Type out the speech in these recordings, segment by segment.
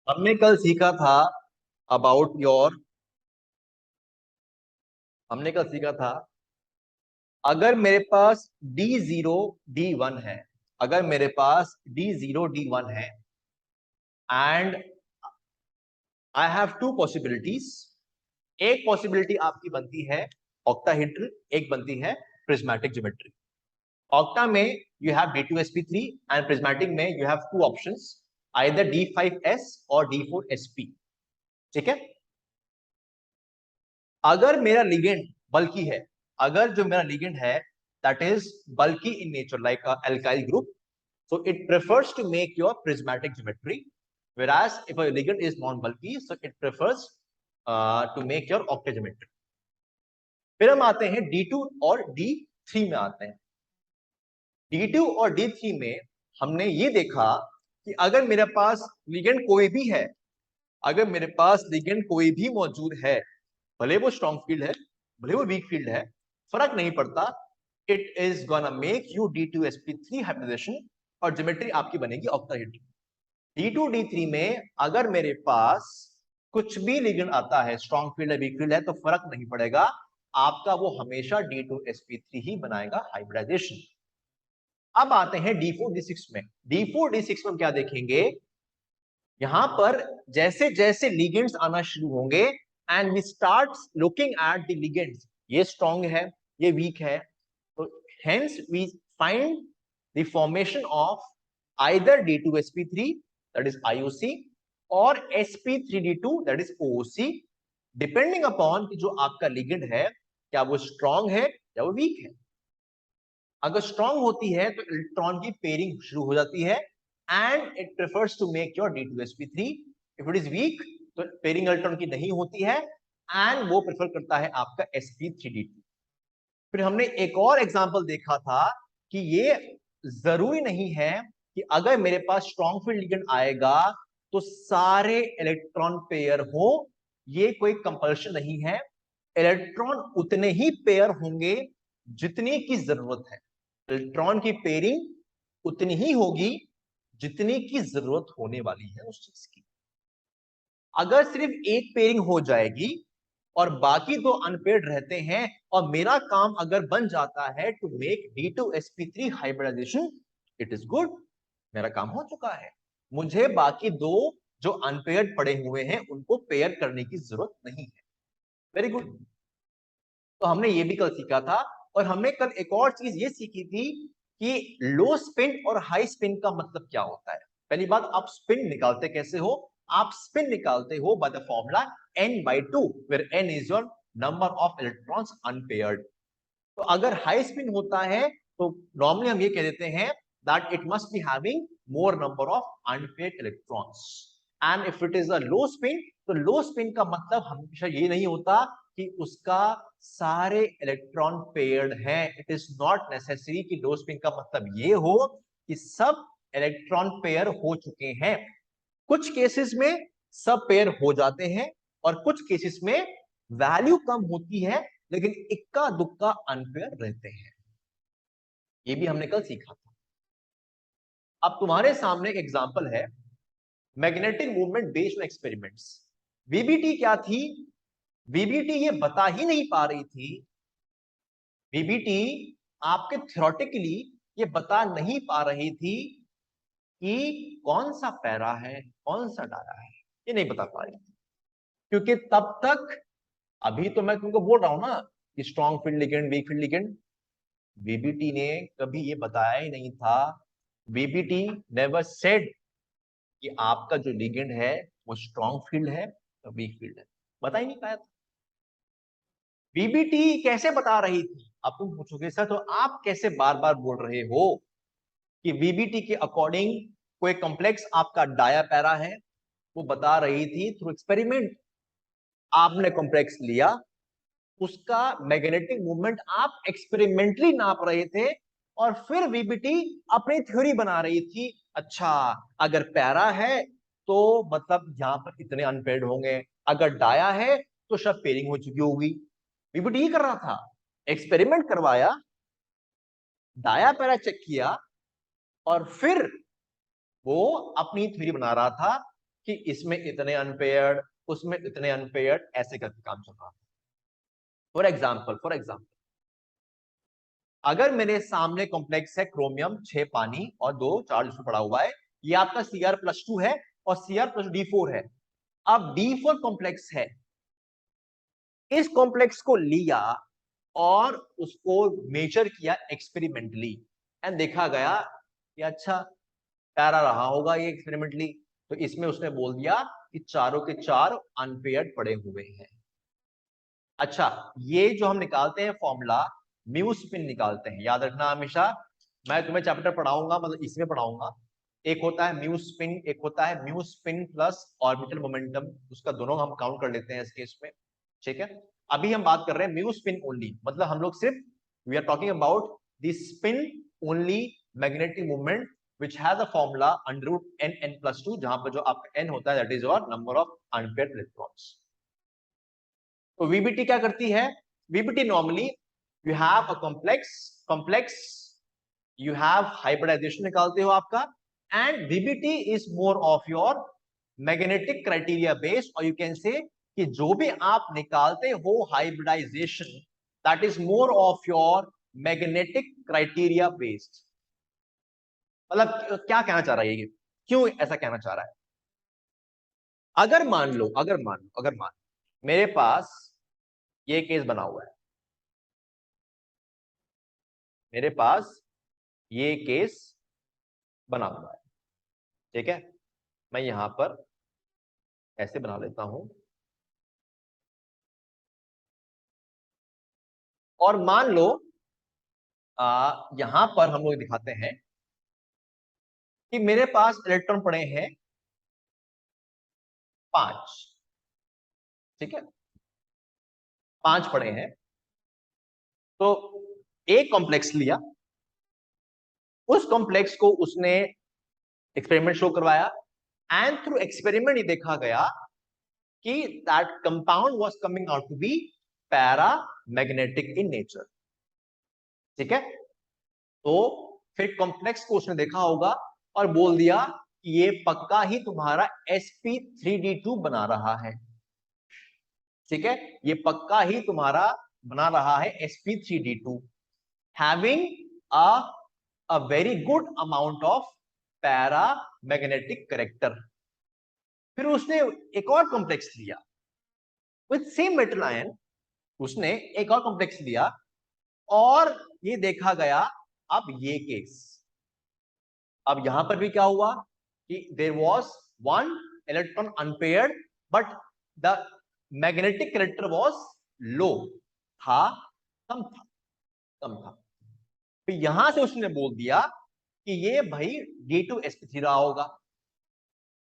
हमने कल सीखा था अबाउट योर हमने कल सीखा था अगर मेरे पास D0 D1 है। अगर मेरे पास D0 D1 है and I have two possibilities. एक पॉसिबिलिटी आपकी बनती है ऑक्टाहेड्रल, एक बनती है प्रिज्मेटिक ज्योमेट्री। ऑक्टा में you have D2sp3 and prismatic में you have two options, either D5s और D4sp। ठीक है। अगर मेरा लिगेंड बल्कि है, अगर जो मेरा लिगेंड है that is bulky in nature like alkyl group, so it prefers to make your prismatic geometry, whereas if a ligand is non-bulky, so it prefers to make your octageometry. फिर हम आते हैं D2 और D3 में आते हैं। D2 और D3 में हमने ये देखा कि अगर मेरे पास लिगेंड कोई भी है, अगर मेरे पास लिगेंड कोई भी मौजूद है, भले वो स्ट्रॉन्ग फील्ड है भले वो वीक फील्ड है, फर्क नहीं पड़ता, it is gonna make you D2sp3 hybridisation और ज्योमेट्री आपकी बनेगी ऑक्टाहेड्रल। D2 D3 में अगर मेरे पास कुछ भी लिगेंड आता है, स्ट्रॉन्ग फील्ड है वीक फील्ड है, तो फर्क नहीं पड़ेगा, आपका वो हमेशा D2sp3 ही बनाएगा हाइब्रिडाइजेशन। अब आते हैं D4 D6 में। D4 D6 में हम क्या देखेंगे, यहां पर जैसे जैसे लिगेंड्स आना शुरू होंगे and we start looking at the ligands, ये स्ट्रॉन्ग है ये वीक है, तो hence we find the formation of either D2sp3 that is IOC और sp3d2 that is OOC, depending upon कि जो आपका लिगेंड है क्या वो स्ट्रॉन्ग है या वो वीक है। अगर स्ट्रॉन्ग होती है तो इलेक्ट्रॉन की पेयरिंग शुरू हो जाती है and it prefers to make your D2sp3। If it is weak तो पेयरिंग इलेक्ट्रॉन की नहीं होती है एंड वो प्रेफर करता है आपका sp3d2। फिर हमने एक और एग्जांपल देखा था कि ये जरूरी नहीं है कि अगर मेरे पास स्ट्रॉन्ग फील्ड लिगेंड आएगा तो सारे इलेक्ट्रॉन पेयर हो, ये कोई कंपल्शन नहीं है। इलेक्ट्रॉन उतने ही पेयर होंगे जितनी की जरूरत है, इलेक्ट्रॉन की पेयरिंग उतनी ही होगी जितनी की जरूरत होने वाली है उस चीज की। अगर सिर्फ एक पेयरिंग हो जाएगी और बाकी दो अनपेयर्ड रहते हैं और मेरा काम अगर बन जाता है to make D2sp3 hybridisation, it is good, मेरा काम हो चुका है। मुझे बाकी दो जो अनपेयर्ड पड़े हुए हैं उनको पेयर करने की जरूरत नहीं है। Very good. तो हमने ये भी कल सीखा था। और हमने कल एक और चीज ये सीखी थी कि लो स्पिन और हाई स्पिन का मतलब क्या होता है। पहली बात, आप स्पिन निकालते कैसे हो, आप स्पिन निकालते हो by the formula n/2 where n is your number of electrons unpaired। तो अगर हाई स्पिन होता है तो नॉर्मली हम ये कह देते हैं that it must be having more number of unpaired electrons. And if it is a low spin, तो लो स्पिन का मतलब हमेशा ये नहीं होता कि उसका सारे इलेक्ट्रॉन पेयर्ड हैं। इट इज नॉट नेसेसरी कि लो स्पिन का मतलब ये हो कि सब इलेक्ट्रॉन पेयर हो चुके हैं। कुछ केसेस में सब पेयर हो जाते हैं और कुछ केसेस में वैल्यू कम होती है लेकिन इक्का दुक्का अनपेयर रहते हैं। ये भी हमने कल सीखा था। अब तुम्हारे सामने एक एग्जांपल है magnetic movement based on experiments. VBT क्या थी, वीबीटी ये बता ही नहीं पा रही थी, वीबीटी आपके थ्योरेटिकली ये बता नहीं पा रही थी कि कौन सा पैरा है कौन सा डाया है, ये नहीं बता पा रही थी। क्योंकि तब तक, अभी तो मैं तुमको बोल रहा हूं ना कि strong field ligand weak field ligand, VBT ने कभी ये बताया ही नहीं था। वीबीटी नेवर सेड कि आपका जो लिगेंड है वो स्ट्रॉन्ग फील्ड है या वीक फील्ड है, बता ही नहीं पाया था। वीबीटी कैसे बता रही थी, अब तुम पूछोगे सर तो आप कैसे बार बार बोल रहे हो कि वीबीटी के अकॉर्डिंग कोई कॉम्प्लेक्स आपका डाया पैरा है, वो बता रही थी थ्रू एक्सपेरिमेंट। आपने कॉम्प्लेक्स लिया, उसका मैग्नेटिक मूवमेंट आप एक्सपेरिमेंटली नाप रहे थे और फिर वीबीटी अपनी थ्योरी बना रही थी। अच्छा, अगर पैरा है तो मतलब यहां पर कितने अनपेयर्ड होंगे, अगर डाया है तो शायद पेयरिंग हो चुकी होगी। वीबीटी ही कर रहा था, एक्सपेरिमेंट करवाया, डाया पैरा चेक किया और फिर वो अपनी थ्योरी बना रहा था कि इसमें इतने अनपेयर्ड, उसमें इतने अनपेयर्ड, ऐसे करके काम चल रहा है। फॉर एग्जाम्पल अगर मेरे सामने कॉम्प्लेक्स है क्रोमियम 6 पानी और 2 चार्ज उसमें पड़ा हुआ है, ये आपका Cr+2 है और Cr+D4 है। अब D4 कॉम्प्लेक्स है, इस कॉम्प्लेक्स को लिया और उसको मेजर किया एक्सपेरिमेंटली एंड देखा गया कि अच्छा पैरा रहा होगा ये एक्सपेरिमेंटली, तो इसमें उसने बोल दिया कि चारों के चार अनपेयर्ड पड़े हुए हैं। अच्छा, ये जो हम निकालते हैं फॉर्मूला म्यू स्पिन निकालते हैं, याद रखना हमेशा, मैं तुम्हें चैप्टर पढ़ाऊंगा, मतलब इसमें पढ़ाऊंगा। एक होता है म्यू स्पिन, एक होता है mu spin plus orbital momentum, उसका दोनों हम काउंट कर लेते हैं इस केस में, ठीक है। अभी हम बात कर रहे हैं म्यू स्पिन ओनली, मतलब हम लोग सिर्फ we are talking about the spin only magnetic movement which has a formula under root n+2, जहां पर जो आपका n होता है that is your number of unpaired electrons। तो VBT क्या करती है? VBT normally you have a complex you have hybridisation निकालते हो आपका, and VBT is more of your magnetic criteria based, और यू कैन से कि जो भी आप निकालते हो hybridisation that is more of your magnetic criteria based. मतलब क्या कहना चाह रहा है ये, क्यों ऐसा कहना चाह रहा है? अगर मान लो मेरे पास ये केस बना हुआ है, मेरे पास ये केस बना हुआ है, ठीक है, मैं यहां पर ऐसे बना लेता हूं, और मान लो यहां पर हम लोग दिखाते हैं कि मेरे पास इलेक्ट्रॉन पड़े हैं 5, ठीक है, 5 पड़े हैं। तो एक कॉम्प्लेक्स लिया, उस कॉम्प्लेक्स को उसने एक्सपेरिमेंट शो करवाया, एंड थ्रू एक्सपेरिमेंट ये देखा गया कि that compound was coming out to be paramagnetic in nature, ठीक है। तो फिर कॉम्प्लेक्स को उसने देखा होगा और बोल दिया कि ये पक्का ही तुम्हारा sp3d2 बना रहा है, ठीक है, ये पक्का ही तुम्हारा बना रहा है sp3d2 having a very good amount of para magnetic character. फिर उसने एक और कॉम्प्लेक्स लिया विद सेम मेटल आयन, उसने एक और कॉम्प्लेक्स लिया और ये देखा गया, अब ये केस, अब यहां पर भी क्या हुआ कि there was one electron unpaired but the magnetic character was low, था कम था। तो यहां से उसने बोल दिया कि ये भाई D2sp3 रहा होगा।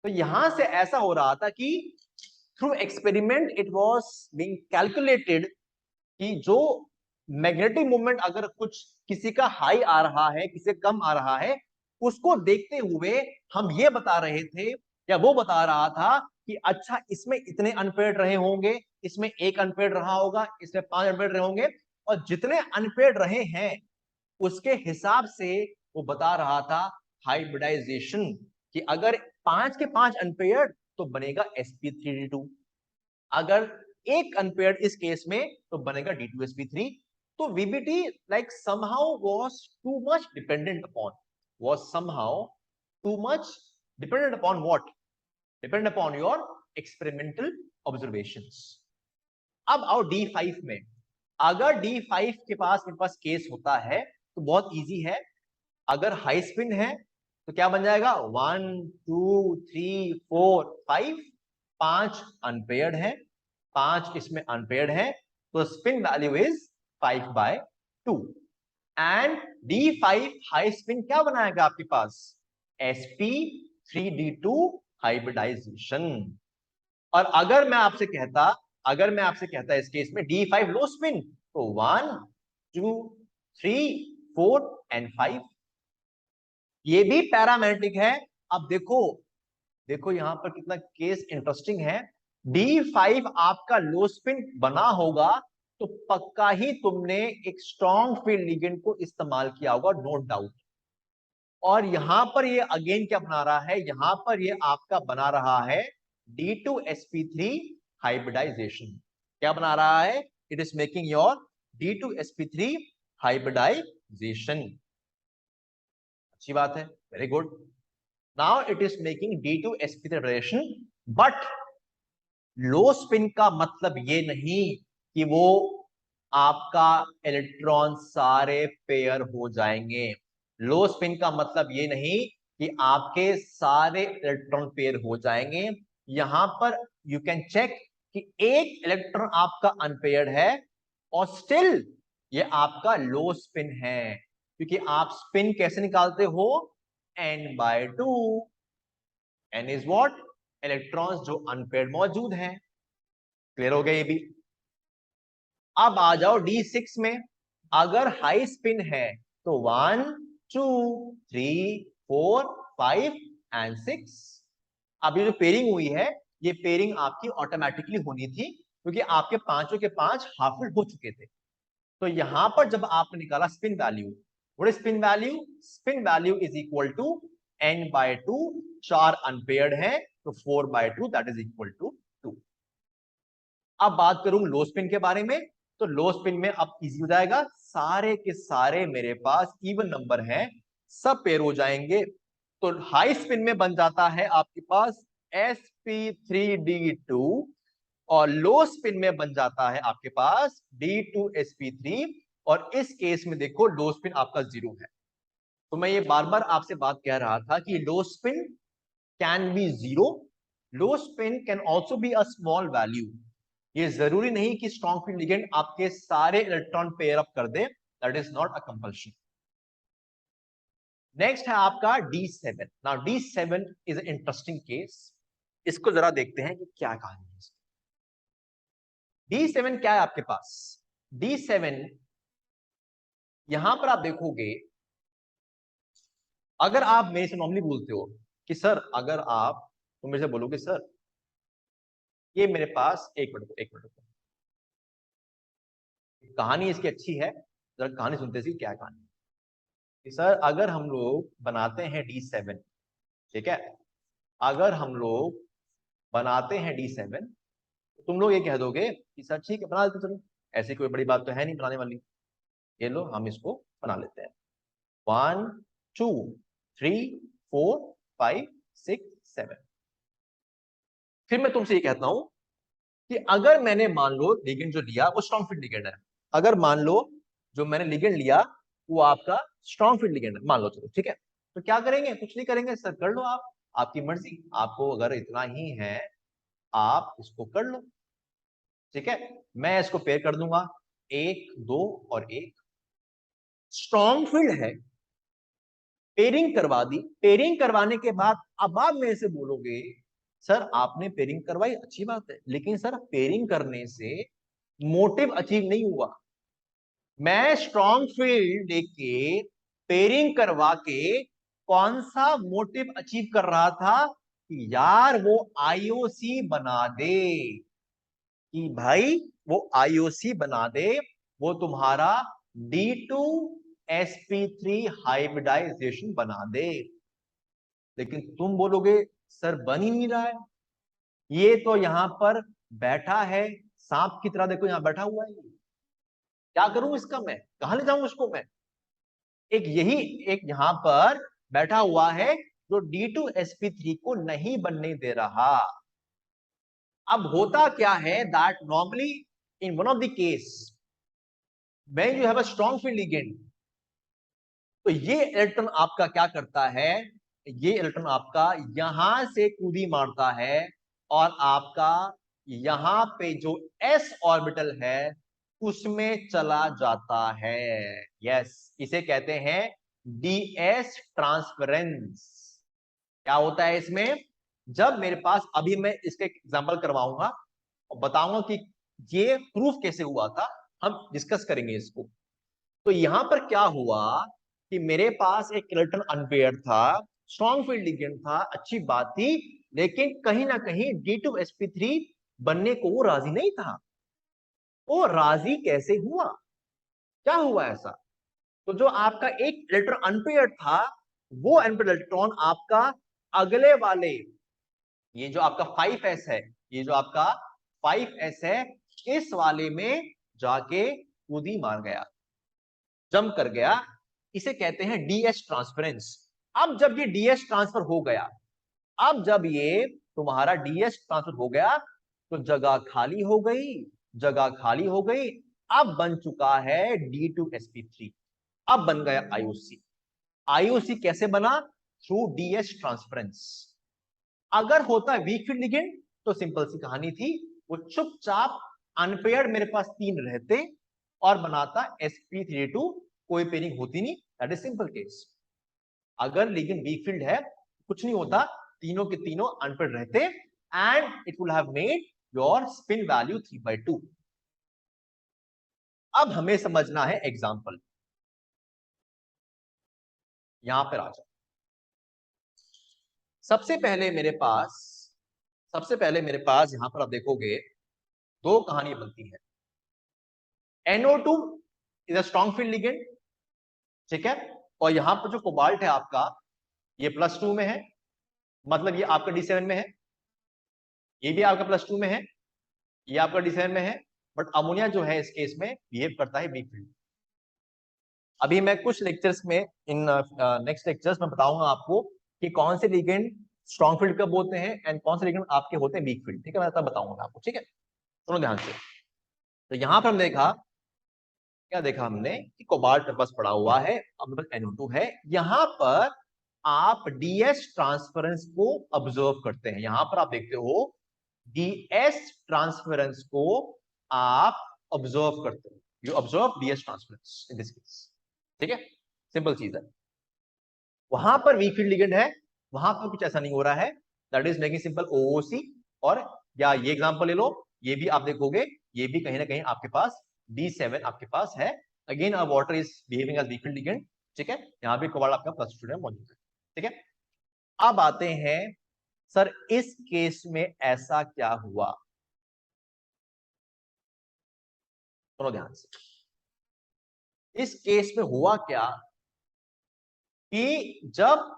तो यहां से ऐसा हो रहा था कि through experiment it was being calculated कि जो मैग्नेटिक मूवमेंट अगर कुछ किसी का हाई आ रहा है, किसी कम आ रहा है, उसको देखते हुए हम ये बता रहे थे या वो बता रहा था कि अच्छा इसमें इतने अनपेयर्ड रहे होंगे, इसमें एक अनपेयर्ड रहा होगा, इसमें 5 अनपेयर्ड रहे होंगे, और जितने अनपेयर्ड रहे हैं उसके हिसाब से वो बता रहा था हाइब्रिडाइजेशन, कि अगर 5 के 5 अनपेयर्ड तो बनेगा sp3d2, अगर एक अनपेयर्ड इस केस में तो बनेगा D2sp3। तो VBT like somehow was too much dependent upon, was somehow too much dependent upon what? Dependent upon your experimental observations। अब आओ D5 में, अगर D5 के पास मेरे पास केस होता है तो बहुत इजी है, अगर हाई स्पिन है तो क्या बन जाएगा 1 2 3 4 5, 5 अनपेयर्ड है, 5 इसमें अनपेयर्ड है, तो spin value is 5/2, and D5 high spin क्या बनाएगा आपके पास sp3d2 हाइब्रिडाइजेशन। और अगर मैं आपसे कहता इस केस में D5 लो स्पिन, तो 1 2 3 4 एंड 5, ये भी पैरामैग्नेटिक है। अब देखो यहां पर कितना केस इंटरेस्टिंग है, D5 आपका लो स्पिन बना होगा तो पक्का ही तुमने एक स्ट्रॉन्ग फील्ड लिगेंड को इस्तेमाल किया होगा, नो डाउट। और यहां पर ये अगेन क्या बना रहा है, यहां पर ये आपका बना रहा है D2sp3 हाइब्रिडाइजेशन। क्या बना रहा है? It is making your D2sp3 hybridisation. अच्छी बात है, very good. Now it is making D2sp3 hybridisation, but low spin का मतलब ये नहीं कि वो आपका इलेक्ट्रॉन सारे पेयर हो जाएंगे। लो स्पिन का मतलब ये नहीं कि आपके सारे इलेक्ट्रॉन पेयर हो जाएंगे। यहां पर यू कैन चेक कि एक इलेक्ट्रॉन आपका अनपेयर्ड है और स्टिल ये आपका लो स्पिन है, क्योंकि आप स्पिन कैसे निकालते हो? n/2। n is what? Electrons जो अनपेयर्ड मौजूद हैं। क्लियर हो गया ये भी? अब आ जाओ D6 में। अगर हाई स्पिन है तो 1 2 3 4 5 एंड 6। अब ये जो पेयरिंग हुई है, ये पेयरिंग आपकी ऑटोमेटिकली होनी थी, क्योंकि आपके पांचों के पांच हाफ फिल हो चुके थे। तो यहां पर जब आपने निकाला spin value, what is spin value? Spin value is equal to n/2। चार अनपेयर्ड है तो 4/2 दैट इज इक्वल टू 2। अब बात करूं लो स्पिन के बारे में, तो लो स्पिन में अब इजी हो जाएगा, सारे के सारे मेरे पास इवन नंबर हैं, सब पेयर हो जाएंगे। तो हाई स्पिन में बन जाता है आपके पास sp3d2 और लो स्पिन में बन जाता है आपके पास D2sp3। और इस केस में देखो लो स्पिन आपका 0 है। तो मैं ये बार बार आपसे बात कह रहा था कि लो spin can be 0, low spin can also be a small value. ये जरूरी नहीं कि स्ट्रॉन्ग फील्ड लिगेंड आपके सारे इलेक्ट्रॉन पेयर अप कर दे, that is not a compulsion. Next है आपका D7। Now D7 is an interesting case. इसको जरा देखते हैं कि क्या कहानी है। D7 क्या है आपके पास? D7 यहां पर आप देखोगे, अगर आप मेरे से नॉर्मली बोलते हो कि सर, अगर आप तो मेरे से बोलोगे सर ये मेरे पास, एक मिनट एक मिनट, कहानी इसकी अच्छी है, जरा कहानी सुनते सी क्या कहानी कि सर अगर हम लोग बनाते हैं D7, ठीक है, अगर हम लोग बनाते हैं D7 तो तुम लोग ये कह दोगे कि सर ठीक है बना लेते, चलो ऐसी कोई बड़ी बात तो है नहीं बनाने वाली, ये लो हम इसको बना लेते हैं। 1 2 3 4 5 6 7। फिर मैं तुमसे ये कहता हूं कि अगर मैंने मान लो लिगेंड जो लिया वो स्ट्रॉन्ग फील्ड लिगेंड है, अगर मान लो जो मैंने लिगेंड लिया वो आपका स्ट्रॉन्ग फील्ड लिगेंड है, मान लो, चलो ठीक है, तो क्या करेंगे? कुछ नहीं करेंगे सर, कर लो आप, आपकी मर्जी, आपको अगर इतना ही है आप इसको कर लो, ठीक है। मैं इसको पेयर कर दूंगा, 1 2 और 1, स्ट्रॉन्ग फील्ड है, पेयरिंग करवा दी। पेयरिंग करवाने के बाद अब आप मेरे से बोलोगे सर आपने पेयरिंग करवाई, अच्छी बात है, लेकिन सर पेयरिंग करने से मोटिव अचीव नहीं हुआ। मैं स्ट्रॉन्ग फील्ड लेके पेयरिंग करवा के कौन सा मोटिव अचीव कर रहा था कि यार वो आईओसी बना दे, कि भाई वो आईओसी बना दे, वो तुम्हारा D2sp3 हाइब्रिडाइजेशन बना दे। लेकिन तुम बोलोगे सर बन ही नहीं रहा है, ये तो यहां पर बैठा है सांप की तरह, देखो यहां बैठा हुआ है, क्या करूं इसका, मैं कहां ले जाऊं इसको मैं? एक यही एक यहां पर बैठा हुआ है जो D2sp3 को नहीं बनने दे रहा। अब होता क्या है that normally in one of the case when you have a strong field ligand, तो ये इलेक्ट्रॉन आपका क्या करता है, ये इलेक्ट्रॉन आपका यहां से कूदी मारता है और आपका यहां पे जो s ऑर्बिटल है उसमें चला जाता है। यस, इसे कहते हैं ds ट्रांसफरेंस। क्या होता है इसमें? जब मेरे पास, अभी मैं इसके एग्जांपल करवाऊंगा और बताऊंगा कि ये प्रूफ कैसे हुआ था, हम डिस्कस करेंगे इसको। तो यहां पर क्या हुआ कि मेरे पास एक इलेक्ट्रॉन अनपेयर्ड था, स्ट्रॉन्ग फील्ड लिगेंड था, अच्छी बात थी, लेकिन कहीं ना कहीं D2sp3 बनने को वो राजी नहीं था। वो राजी कैसे हुआ? क्या हुआ ऐसा? तो जो आपका एक इलेक्ट्रॉन अनपेयर्ड था वो np इलेक्ट्रॉन आपका अगले वाले, ये जो आपका 5s है, ये जो आपका 5s है, इस वाले में जाके कूदी मार गया, जंप कर गया, इसे कहते हैं डीएस ट्रांसफरेंस। अब जब ये डीएस ट्रांसफर हो गया, अब जब ये तुम्हारा डीएस ट्रांसफर हो गया तो जगह खाली हो गई, जगह खाली हो गई, अब बन चुका है D2sp3, अब बन गया आईओसी। आईओसी कैसे बना? Through DS transference. अगर होता वीक फील्ड लिगेंड तो सिंपल सी कहानी थी, वो चुपचाप अनपेयर्ड मेरे पास 3 रहते और बनाता sp3, कोई पेयरिंग होती नहीं, दैट इज सिंपल केस। अगर लिगेंड वीक फील्ड है कुछ नहीं होता, तीनों के तीनों अनपेयर्ड रहते and it would have made your spin value 3/2। अब हमें समझना है एग्जांपल, यहां पर आ जाओ। सबसे पहले मेरे पास यहां पर आप देखोगे दो कहानी बनती है। NO2 is a strong field ligand, ठीक है, और यहां पर जो कोबाल्ट है आपका, ये +2 में है, मतलब ये आपका D7 में है, ये भी आपका +2 में है, ये आपका D7 में है, बट अमोनिया जो है इस केस में बिहेव करता है वीक फील्ड। अभी मैं कुछ लेक्चर्स में, इन नेक्स्ट लेक्चर्स में बताऊंगा आपको कि कौन से लिगेंड स्ट्रॉन्ग फील्ड कब होते हैं एंड कौन से लिगेंड आपके होते हैं वीक फील्ड, ठीक है, मैं तब बताऊंगा आपको, ठीक है, सुनो ध्यान से। तो यहां पर हम देखा, क्या देखा हमने कि कोबाल्ट मेरे पास पड़ा हुआ है, अब मेरे पास NO2 है, यहां पर आप डीएस ट्रांसफरेंस को ऑब्जर्व करते हैं, यहां पर आप देखते हो डीएस ट्रांसफरेंस को आप ऑब्जर्व करते हो, you observe DS transference in this case, ठीक है, सिंपल चीज है। वहां पर वीक फील्ड लिगेंड है, वहां पर कुछ ऐसा नहीं हो रहा है, that is making simple OOC। और या ये एग्जांपल ले लो, ये भी आप देखोगे, ये भी कहीं ना कहीं आपके पास D7 आपके पास है, again water is behaving as weak field ligand, ठीक है, यहां भी कोबाल्ट आपका +2 में मौजूद है, ठीक है। अब आते हैं सर इस केस में ऐसा क्या हुआ, सुनो ध्यान से। इस केस में हुआ क्या कि जब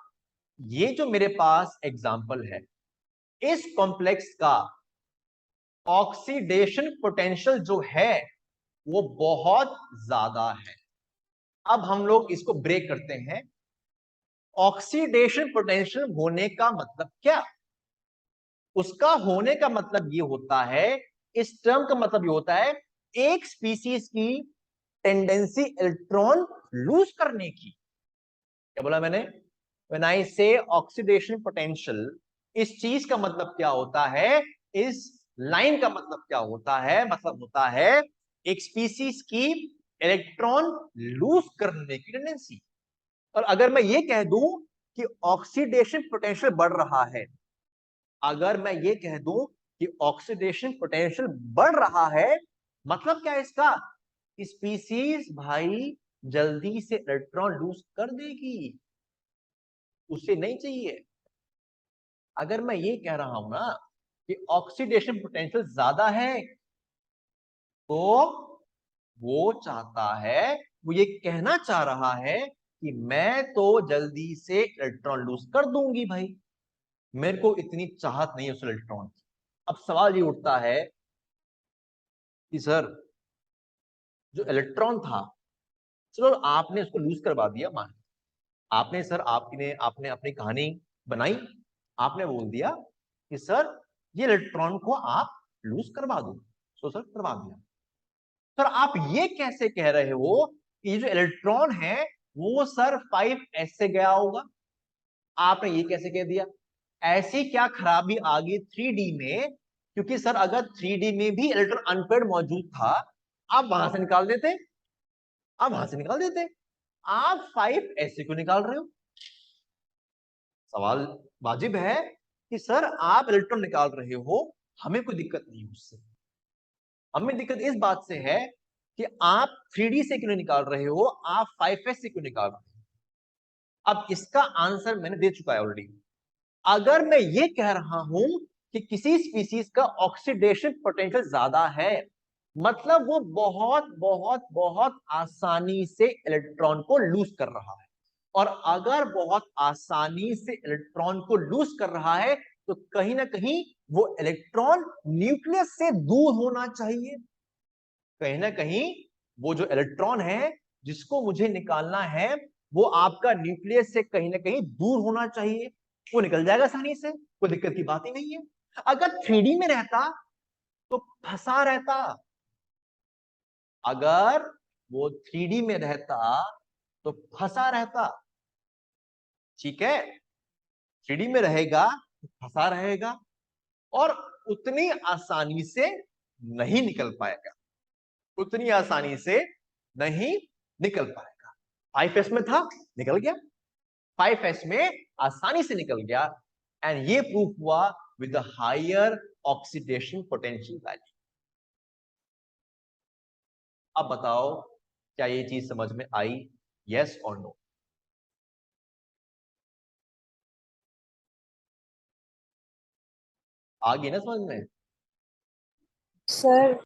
ये जो मेरे पास एग्जांपल है, इस कॉम्प्लेक्स का ऑक्सीडेशन पोटेंशियल जो है वो बहुत ज्यादा है। अब हम लोग इसको ब्रेक करते हैं। ऑक्सीडेशन पोटेंशियल होने का मतलब क्या? उसका होने का मतलब ये होता है, इस टर्म का मतलब ये होता है, एक स्पीसीज की टेंडेंसी इलेक्ट्रॉन लूज करने की। क्या बोला मैंने? व्हेन आई से ऑक्सीडेशन पोटेंशियल, इस चीज का मतलब क्या होता है, इस लाइन का मतलब क्या होता है? मतलब होता है एक स्पीसीज की इलेक्ट्रॉन लूज करने की टेंडेंसी। और अगर मैं ये कह दूं कि ऑक्सीडेशन पोटेंशियल बढ़ रहा है, अगर मैं ये कह दूं कि ऑक्सीडेशन पोटेंशियल बढ़ रहा है, मतलब क्या है इसका? स्पीसीज भाई जल्दी से इलेक्ट्रॉन लूज कर देगी, उसे नहीं चाहिए। अगर मैं ये कह रहा हूं ना कि ऑक्सीडेशन पोटेंशियल ज्यादा है, तो वो चाहता है, वो ये कहना चाह रहा है कि मैं तो जल्दी से इलेक्ट्रॉन लूज कर दूंगी भाई, मेरे को इतनी चाहत नहीं है उस इलेक्ट्रॉन की। अब सवाल ये उठता है कि सर जो इलेक्ट्रॉन था, चलो आपने उसको लूज करवा दिया, मान आपने, सर आपने आपने अपनी कहानी बनाई, आपने बोल दिया कि सर ये इलेक्ट्रॉन को आप लूज करवा दो, तो सर करवा दिया। सर आप ये कैसे कह रहे हो कि ये जो इलेक्ट्रॉन है वो सर 5s से गया होगा? आपने ये कैसे कह दिया? ऐसी क्या खराबी आ गई 3D में? क्योंकि सर अगर 3D में भी इलेक्ट्रॉन अनपेयर्ड मौजूद था, आप वहां से निकाल देते, आप वहां से निकाल देते, आप 5s से क्यों निकाल रहे हो? सवाल वाजिब है कि सर आप इलेक्ट्रॉन निकाल रहे हो, हमें कोई दिक्कत नहीं उससे, हमें दिक्कत इस बात से है कि आप 3D से क्यों निकाल रहे हो, आप 5s से क्यों निकाल रहे हो? अब इसका आंसर मैंने दे चुका है ऑलरेडी। अगर मैं ये कह रहा हूं कि किसी स्पीसीज का ऑक्सीडेशन पोटेंशियल ज्यादा है, मतलब वो बहुत बहुत बहुत आसानी से इलेक्ट्रॉन को लूज कर रहा है, और अगर बहुत आसानी से इलेक्ट्रॉन को लूज कर रहा है तो कहीं ना कहीं वो इलेक्ट्रॉन न्यूक्लियस से दूर होना चाहिए। कहीं ना कहीं वो जो इलेक्ट्रॉन है जिसको मुझे निकालना है वो आपका न्यूक्लियस से कहीं ना कहीं दूर होना चाहिए। वो निकल जाएगा आसानी से, कोई दिक्कत की बात ही नहीं है। अगर 3D में रहता तो फंसा रहता। अगर वो 3D में रहता तो फंसा रहता। ठीक है, 3D में रहेगा तो फंसा रहेगा और उतनी आसानी से नहीं निकल पाएगा, उतनी आसानी से नहीं निकल पाएगा। 5s में था, निकल गया। 5s में आसानी से निकल गया एंड ये प्रूफ हुआ with the higher oxidation potential value. अब बताओ क्या ये चीज समझ में आई? यस और नो? आ गई ना समझ में? सर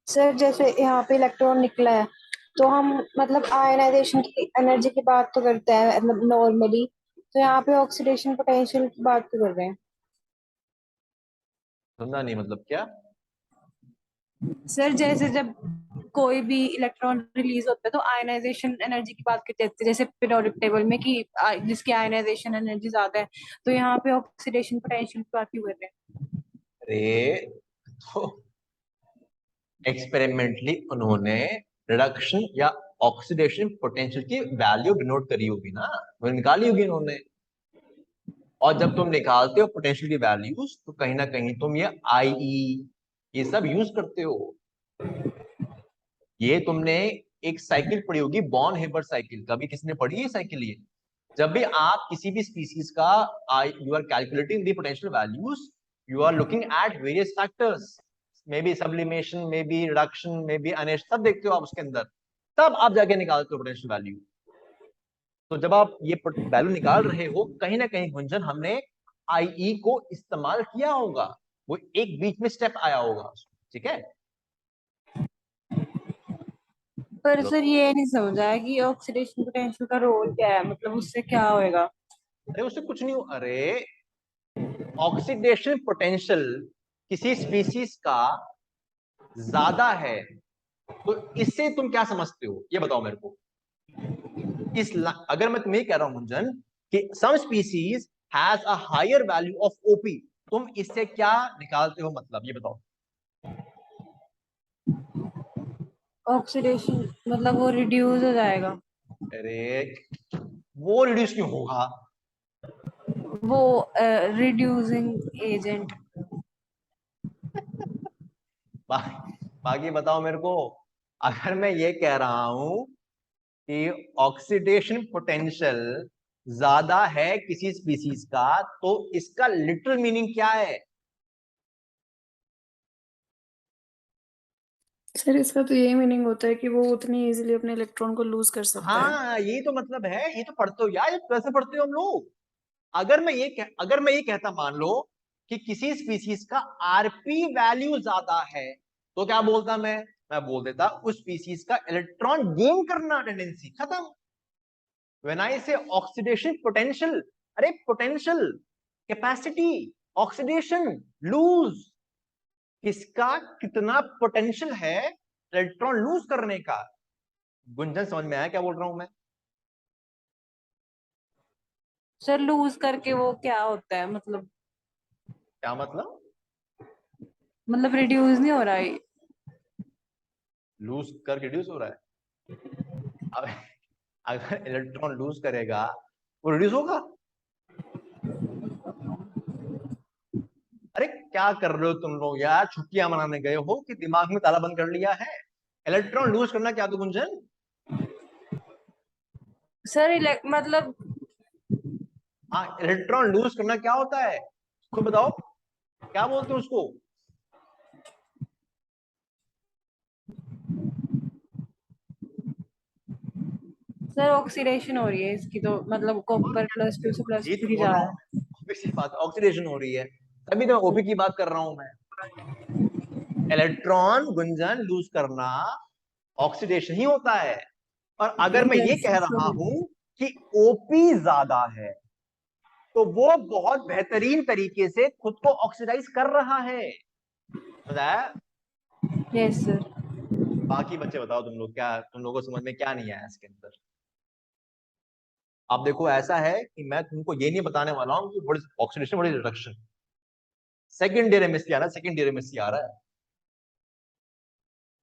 सर जैसे यहाँ पे इलेक्ट्रॉन निकला है, तो हम मतलब आयनाइजेशन की एनर्जी की बात तो करते हैं मतलब नॉर्मली, तो यहाँ पे ऑक्सीडेशन पोटेंशियल की बात तो कर रहे हैं। समझा नहीं, मतलब क्या? सर जैसे जब कोई भी इलेक्ट्रॉन रिलीज होता है तो आयनाइजेशन एनर्जी की बात करते हैं, जैसे पीरियोडिक टेबल में कि जिसकी आयनाइजेशन एनर्जी ज्यादा है, तो यहाँ पे ऑक्सीडेशन पोटेंशियल की बात क्यों कर रहे हैं? अरे तो एक्सपेरिमेंटली उन्होंने रिडक्शन या ऑक्सीडेशन पोटेंशियल की वैल्यू डिनोट करी होगी ना, वो निकाली होगी उन्होंने। और जब तुम निकालते हो पोटेंशियल की वैल्यूज तो कहीं ना कहीं तुम ये IE ये सब यूज करते हो। ये तुमने एक साइकिल पढ़ी होगी, बॉर्न हेबर साइकिल। कभी किसने पढ़ी है साइकिल? ये जब भी आप किसी भी स्पीसीज का you are calculating the potential values, you are looking at various factors, may be sublimation, may be reduction, may be अनेश, सब देखते हो आप उसके अंदर, तब आप जाके निकालते हो पोटेंशियल वैल्यू। तो जब आप ये वैल्यू निकाल रहे हो कहीं ना कहीं गुंजन हमने IE को इस्तेमाल किया होगा, वो एक बीच में स्टेप आया होगा। ठीक है, पर चलो। सर ये नहीं समझा है कि ऑक्सीडेशन पोटेंशियल का रोल क्या है, मतलब उससे क्या होएगा? अरे उससे कुछ नहीं हो। अरे ऑक्सीडेशन पोटेंशियल किसी स्पीसीज का ज्यादा है तो इससे तुम क्या समझते हो ये बताओ मेरे को। अगर मैं तुम्हें कह रहा हूं गुंजन कि some species has a higher value of OP, तुम इससे क्या निकालते हो, मतलब ये बताओ। ऑक्सीडेशन मतलब वो रिड्यूस हो जाएगा। अरे वो रिड्यूस क्यों होगा? वो रिड्यूसिंग एजेंट। बा, बाकी बताओ मेरे को। अगर मैं ये कह रहा हूं कि ऑक्सीडेशन पोटेंशियल ज्यादा है किसी स्पीसीज का तो इसका लिटरल मीनिंग क्या है? सर इसका तो यही मीनिंग होता है कि वो उतनी इजीली अपने इलेक्ट्रॉन को लूज कर सकता है। हाँ यही तो मतलब है, ये तो पढ़ते हो यार, ये कैसे पढ़ते हो हम लोग। अगर मैं ये कहता मान लो कि किसी स्पीसीज का RP वैल्यू ज्यादा है तो क्या बोलता मैं बोल देता उस स्पीसीज का इलेक्ट्रॉन गेन करना टेंडेंसी खत्म। व्हेन आई से ऑक्सीडेशन पोटेंशियल, अरे पोटेंशियल, कैपेसिटी, ऑक्सीडेशन, लूज, किसका कितना पोटेंशियल है इलेक्ट्रॉन लूज करने का। गुंजन समझ में आया क्या बोल रहा हूं मैं? सर लूज करके वो क्या होता है, क्या मतलब? मतलब रिड्यूस नहीं हो रहा है? लूज कर रिड्यूस हो रहा है? अब अगर इलेक्ट्रॉन लूज करेगा वो रिड्यूस होगा? अरे क्या कर रहे हो तुम लोग यार, छुट्टियां मनाने गए हो कि दिमाग में ताला बंद कर लिया है? इलेक्ट्रॉन लूज करना क्या तो गुंजन? सर मतलब हाँ, इलेक्ट्रॉन लूज करना क्या होता है खुद बताओ, क्या बोलते हैं उसको? सर ऑक्सीडेशन हो रही है इसकी, तो मतलब कॉपर +2 से ये तो +3 बोल जा रहा रहा हूँ, है। ऑब्वियसली बात, ऑक्सीडेशन हो रही है, तभी तो OP की बात कर रहा हूं मैं। इलेक्ट्रॉन गुंजन लूज करना ऑक्सीडेशन ही होता है। और अगर मैं ये कह रहा हूं कि ओपी ज्यादा है तो वो बहुत बेहतरीन तरीके से खुद को ऑक्सीडाइज कर रहा है। बताया? Yes sir. बाकी बच्चे बताओ, तुम लोग क्या, तुम लोगों को समझ में क्या नहीं आया इसके अंदर? आप देखो, ऐसा है कि मैं तुमको ये नहीं बताने वाला हूं कि what is oxidation, what is reduction. Second year MSc आ रहा है, सेकंड ईयर एमएससी आ रहा है।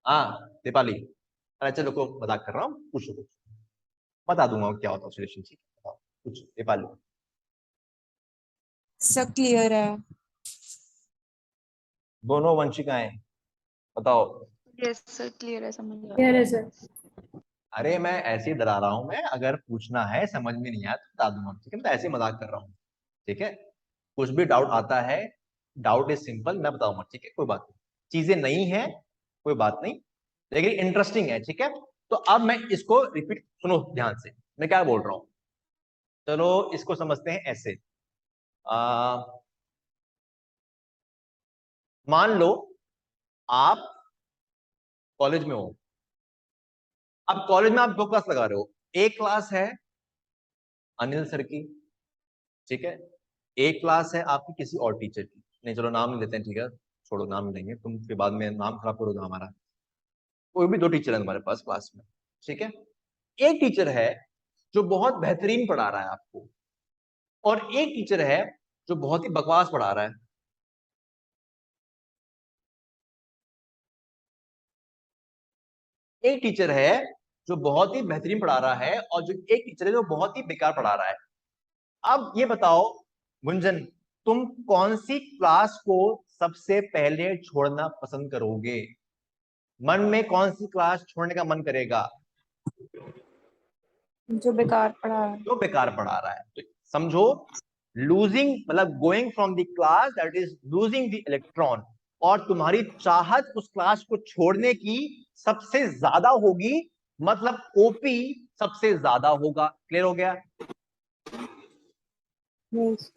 हाँ दीपाली, अरे चलो को मजाक कर रहा हूँ, पूछो कुछ, बता दूंगा क्या होता है ऑक्सीडेशन। ठीक है, बताओ कुछ दीपाली। सब क्लियर है। दोनों वंशिकाएं बताओ। यस सर, क्लियर है, समझ गया। क्लियर है सर। अरे मैं ऐसे ही डरा रहा हूं, मैं अगर पूछना है समझ में नहीं आया तो बता दूंगा, ठीक है? मैं तो ऐसे ही मजाक कर रहा हूँ, ठीक है? कुछ भी डाउट आता है, डाउट इज सिंपल, मैं बताऊंगा, ठीक है? कोई बात नहीं, चीजें नहीं है, कोई बात नहीं, लेकिन इंटरेस्टिंग है, ठीक है? तो अब मैं इसको रिपीट सुनो ध्यान से, मैं क्या बोल रहा हूं। चलो इसको समझते हैं ऐसे। मान लो आप कॉलेज में हो। अब कॉलेज में आप 2 क्लास लगा रहे हो। एक क्लास है अनिल सर की, ठीक है? एक क्लास है आपकी किसी और टीचर की, नहीं चलो नाम नहीं लेते हैं, ठीक है? छोड़ो, नाम नहीं लेंगे, तुम फिर बाद में नाम खराब करोगे हमारा। कोई भी 2 टीचर है तुम्हारे पास क्लास में, ठीक है? एक टीचर है जो बहुत बेहतरीन पढ़ा रहा है आपको, और एक टीचर है जो बहुत ही बकवास पढ़ा रहा है। एक टीचर है जो बहुत ही बेहतरीन पढ़ा रहा है, और जो एक टीचर है जो बहुत ही बेकार पढ़ा रहा है। अब ये बताओ गुंजन, तुम कौन सी क्लास को सबसे पहले छोड़ना पसंद करोगे? मन में कौन सी क्लास छोड़ने का मन करेगा? जो बेकार पढ़ा है। जो बेकार पढ़ा रहा है। तो समझो, लूजिंग मतलब going from the class, that is losing the electron, और तुम्हारी चाहत उस क्लास को छोड़ने की सबसे ज्यादा होगी, मतलब ओपी सबसे ज्यादा होगा। क्लियर हो गया? यस।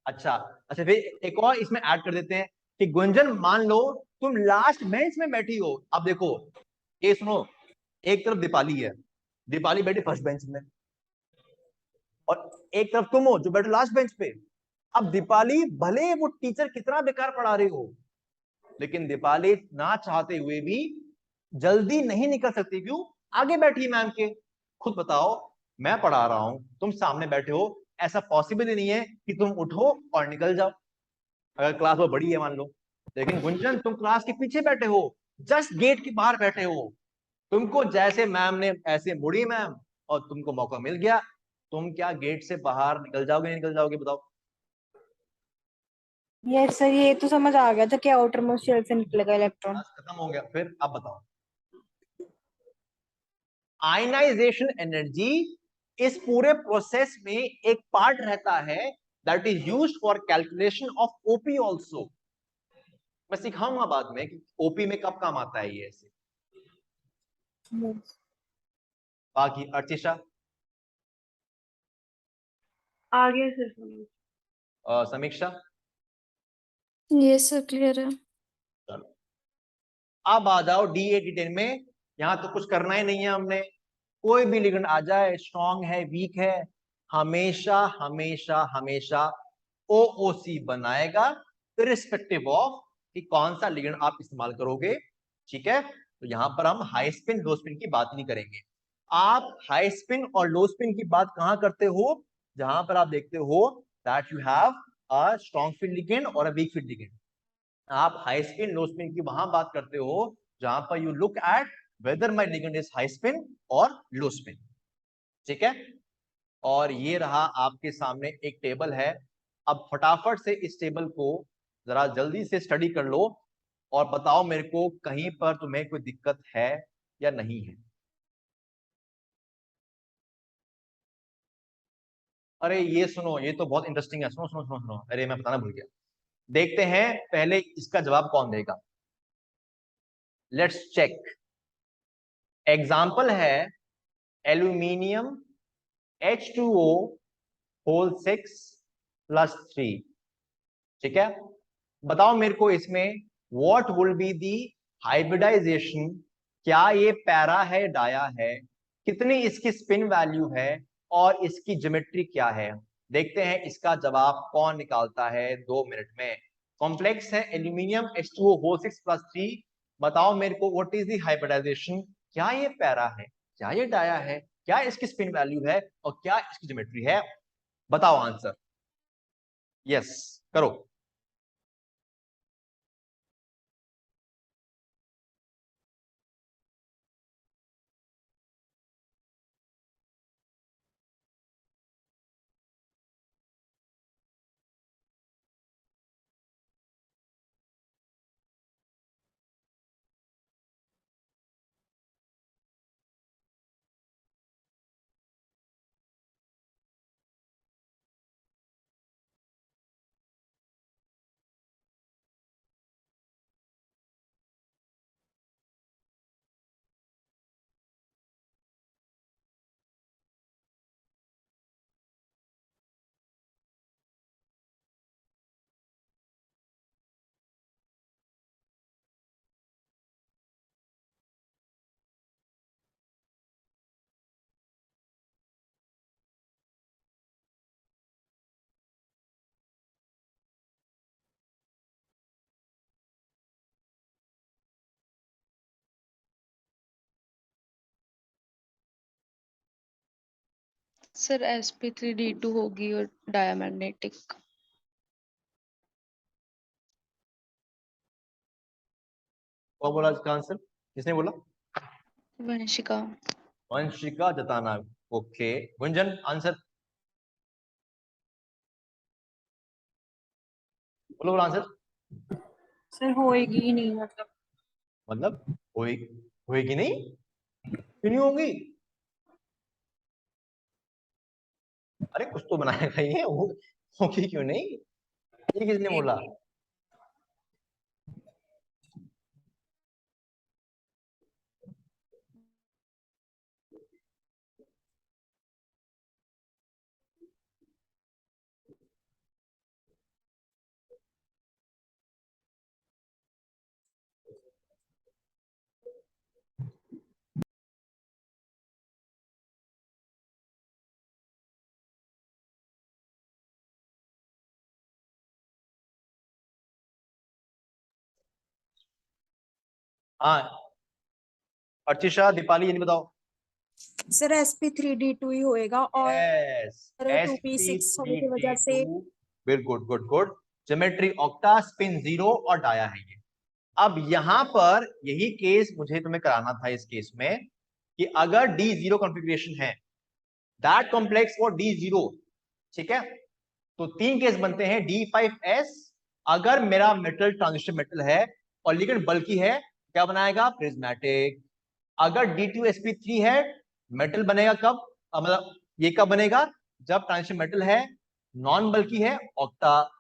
अच्छा अच्छा, फिर एक और इसमें ऐड कर देते हैं कि गुंजन मान लो तुम लास्ट बेंच में बैठी हो। अब देखो ये सुनो, एक तरफ दीपाली है, दीपाली बैठी फर्स्ट बेंच में, और एक तरफ तुम हो जो बैठे लास्ट बेंच पे। अब दीपाली भले वो टीचर कितना बेकार पढ़ा रही हो, लेकिन दीपाली ना चाहते हुए भी जल्दी नहीं निकल सकती। क्यों? आगे बैठी मैम के। खुद बताओ, मैं पढ़ा रहा हूं, तुम सामने बैठे हो, ऐसा पॉसिबल ही नहीं है कि तुम उठो और निकल जाओ, अगर क्लास वो बड़ी है मान लो। लेकिन गुंजन, तुम क्लास के पीछे बैठे हो, जस्ट गेट के बाहर बैठे हो, तुमको जैसे मैम ने ऐसे मुड़ी मैम, और तुमको मौका मिल गया, तुम क्या गेट से बाहर निकल जाओगे, नहीं निकल जाओगे? बताओ। यस सर, ये तो समझ आ गया था कि आउटर मोस्ट शेल से निकलेगा इलेक्ट्रॉन। बस खत्म हो गया। फिर अब बताओ, आयनाइजेशन एनर्जी इस पूरे प्रोसेस में एक पार्ट रहता है, that is used for calculation of OP also. मैं सिखाऊंगा बाद में कि ओपी में कब काम आता है ये ऐसे। बाकी अर्चिशा, आगे सर। समीक्षा, यस सर, क्लियर है। चलो अब आ जाओ D8 D10 में। यहां तो कुछ करना ही नहीं है हमने, कोई भी लिगेंड आ जाए, स्ट्रॉन्ग है वीक है, हमेशा हमेशा हमेशा OOC बनाएगा, इरिस्पेक्टिव ऑफ कि कौन सा लिगेंड आप इस्तेमाल करोगे। ठीक है? तो यहां पर हम हाई स्पिन लो स्पिन की बात नहीं करेंगे। आप हाई स्पिन और लो स्पिन की बात कहां करते हो? जहां पर आप देखते हो that you have a strong field ligand और अ वीक फील्ड लिगेंड। आप हाई स्पिन लो स्पिन की वहां बात करते हो जहां पर you look at whether my ligand is high spin और लो स्पिन। ठीक है? और ये रहा आपके सामने एक टेबल है। अब फटाफट से इस टेबल को जरा जल्दी से स्टडी कर लो, और बताओ मेरे को कहीं पर तुम्हें कोई दिक्कत है या नहीं है। अरे ये सुनो, ये तो बहुत इंटरेस्टिंग है, सुनो सुनो सुनो सुनो, अरे मैं बताना भूल गया। देखते हैं पहले इसका जवाब कौन देगा। Let's check. एग्जाम्पल है एल्यूमिनियम H2O होल 6+3। ठीक है? बताओ मेरे को इसमें what will be the hybridisation. क्या ये पैरा है, डाया है? कितनी इसकी स्पिन वैल्यू है? और इसकी ज्योमेट्री क्या है। देखते हैं इसका जवाब कौन निकालता है 2 मिनट में। कॉम्प्लेक्स है एल्यूमिनियम H2O6+3। बताओ मेरे को व्हाट इज द हाइब्रिडाइजेशन, क्या ये पैरा है, क्या ये डाया है, क्या इसकी स्पिन वैल्यू है और क्या इसकी ज्योमेट्री है। बताओ आंसर। यस करो। सर sp3d2 होगी और डायमैग्नेटिक। कौन बोला इसका आंसर, किसने बोला? वंशिका। वंशिका जताना। ओके गुंजन आंसर बोलो, बोलो आंसर। सर होएगी ही नहीं, मतलब होएगी नहीं, क्यों नहीं होगी? अरे कुछ तो बनाएगा ये, होगी क्यों नहीं, ये किसने बोला? हाँ अर्चिशा दीपाली, ये नहीं बताओ। सर sp3d2 ही होएगा और यस 2p6 होने की वजह से sp3d2, very good good good. Geometry octa, spin 0 और डाया है ये। अब यहां पर यही केस मुझे तुम्हें कराना था इस केस में कि अगर D0 कॉन्फ़िगरेशन है, दैट कॉम्प्लेक्स फॉर D0, ठीक है, तो 3 केस बनते हैं। D5S अगर मेरा मेटल ट्रांजिस्टर मेटल है और लिगेंड बल्की है, क्या बनाएगा? प्रिज्मेटिक। अगर D2sp3 है, मेटल बनेगा कब, मतलब ये कब बनेगा? जब ट्रांजिस्टर मेटल है, नॉन बल्की है, ऑक्टा।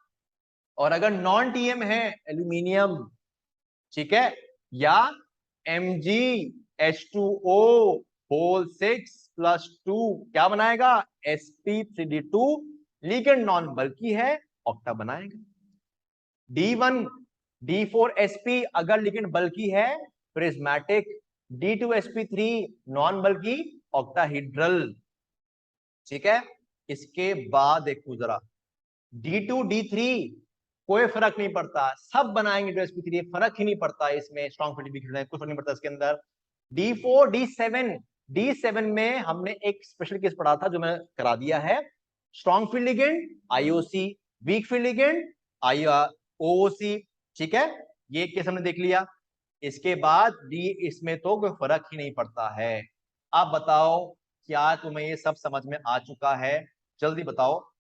और अगर नॉन टीएम है, एल्यूमिनियम, ठीक है, या MgH2O6+2 क्या बनाएगा? sp3d2। लिगेंड नॉन बल्की है, ऑक्टा बनाएगा। D1 D4sp अगर लिगेंड बल्की है, प्रिज्मेटिक। D2sp3 नॉन बल्की, ऑक्टाहेड्रल। ठीक है, इसके बाद देखो जरा D2 D3 कोई फर्क नहीं पड़ता, सब बनाएंगे D2sp3, फर्क ही नहीं पड़ता इसमें, स्ट्रॉन्ग फिल्ड कोई फर्क नहीं पड़ता इसके अंदर। D4 D7 में हमने एक स्पेशल केस पढ़ा था जो मैं करा दिया है। Strong field ligand IOC, week field ligand OOC, ठीक है, ये केस हमने देख लिया। इसके बाद डी इसमें तो कोई फर्क ही नहीं पड़ता है। अब बताओ क्या तुम्हें ये सब समझ में आ चुका है? जल्दी बताओ।